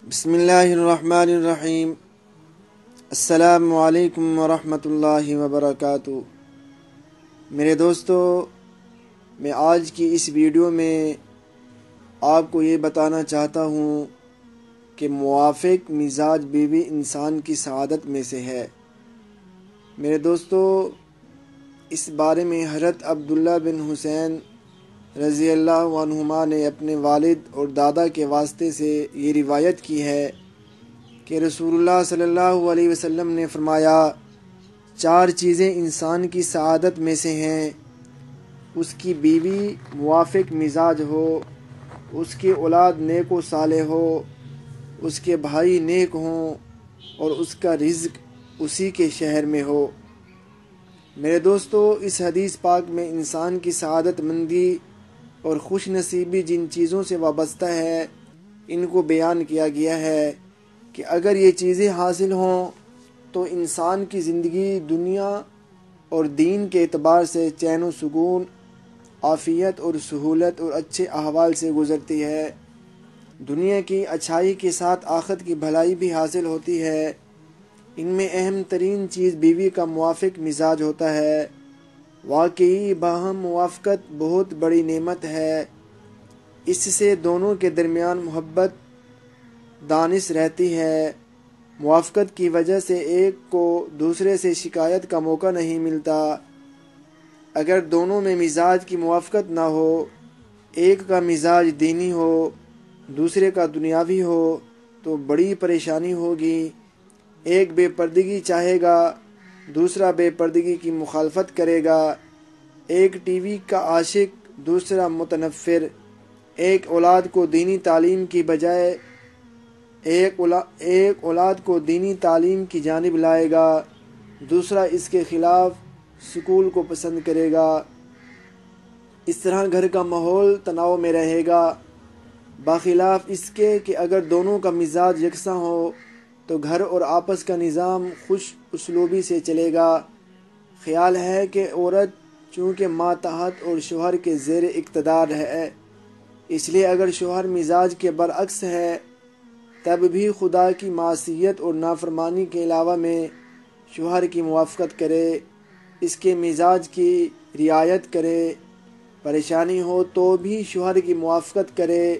بسم اللہ الرحمن الرحیم۔ السلام علیکم ورحمۃ اللہ وبرکاتہ۔ میرے دوستو، میں آج کی اس ویڈیو میں آپ کو یہ بتانا چاہتا ہوں کہ موافق مزاج بیوی انسان کی سعادت میں سے ہے۔ میرے دوستو، اس بارے میں حضرت عبداللہ بن حسین رضی اللہ عنہما نے اپنے والد اور دادا کے واسطے سے یہ روایت کی ہے کہ رسول اللہ صلی اللہ علیہ وسلم نے فرمایا، 4 چیزیں انسان کی سعادت میں سے ہیں: اس کی بیوی موافق مزاج ہو، اس کی اولاد نیک و صالح ہو، اس کے بھائی نیک ہوں اور اس کا رزق اسی کے شہر میں ہو۔ میرے دوستو، اس حدیث پاک میں انسان کی سعادت مندی اور خوش نصیبی جن چیزوں سے وابستہ ہے، ان کو بیان کیا گیا ہے کہ اگر یہ چیزیں حاصل ہوں تو انسان کی زندگی دنیا اور دین کے اعتبار سے چین و سکون، عافیت اور سہولت اور اچھے احوال سے گزرتی ہے۔ دنیا کی اچھائی کے ساتھ آخرت کی بھلائی بھی حاصل ہوتی ہے۔ ان میں اہم ترین چیز بیوی کا موافق مزاج ہوتا ہے۔ واقعی باہم موافقت بہت بڑی نعمت ہے۔ اس سے دونوں کے درمیان محبت دانش رہتی ہے۔ موافقت کی وجہ سے ایک کو دوسرے سے شکایت کا موقع نہیں ملتا۔ اگر دونوں میں مزاج کی موافقت نہ ہو، ایک کا مزاج دینی ہو، دوسرے کا دنیاوی ہو، تو بڑی پریشانی ہوگی۔ ایک بے پردگی چاہے گا، دوسرا بے پردگی کی مخالفت کرے گا۔ ایک ٹی وی کا عاشق، دوسرا متنفر۔ ایک اولاد کو دینی تعلیم کی بجائے ایک اولاد کو دینی تعلیم کی جانب لائے گا، دوسرا اس کے خلاف سکول کو پسند کرے گا۔ اس طرح گھر کا ماحول تناؤ میں رہے گا، بخلاف اس کے کہ اگر دونوں کا مزاج یکساں ہو تو گھر اور آپس کا نظام خوش اسلوبی سے چلے گا۔ خیال ہے کہ عورت چونکہ ماتحت اور شوہر کے زیر اقتدار ہے، اس لیے اگر شوہر مزاج کے برعکس ہے تب بھی خدا کی معصیت اور نافرمانی کے علاوہ میں شوہر کی موافقت کرے، اس کے مزاج کی رعایت کرے۔ پریشانی ہو تو بھی شوہر کی موافقت کرے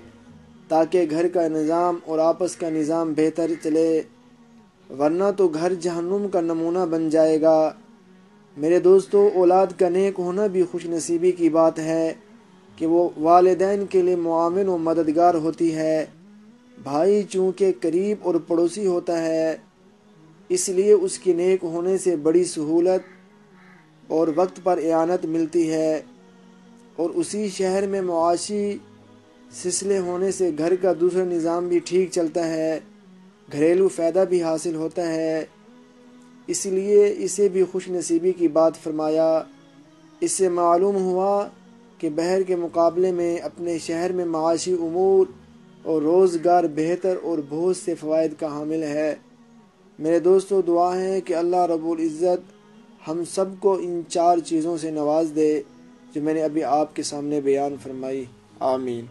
تاکہ گھر کا نظام اور آپس کا نظام بہتر چلے، ورنہ تو گھر جہنم کا نمونہ بن جائے گا۔ میرے دوستو، اولاد کا نیک ہونا بھی خوش نصیبی کی بات ہے کہ وہ والدین کے لیے معاون و مددگار ہوتی ہے۔ بھائی چونکہ قریب اور پڑوسی ہوتا ہے، اس لیے اس کے نیک ہونے سے بڑی سہولت اور وقت پر اعانت ملتی ہے، اور اسی شہر میں معاشی سلسلے ہونے سے گھر کا دوسرا نظام بھی ٹھیک چلتا ہے، گھریلو فائدہ بھی حاصل ہوتا ہے۔ اس لیے اسے بھی خوش نصیبی کی بات فرمایا۔ اس سے معلوم ہوا کہ باہر کے مقابلے میں اپنے شہر میں معاشی امور اور روزگار بہتر اور بہت سے فوائد کا حامل ہے۔ میرے دوستو، دعا ہے کہ اللہ رب العزت ہم سب کو ان 4 چیزوں سے نواز دے جو میں نے ابھی آپ کے سامنے بیان فرمائی۔ آمین۔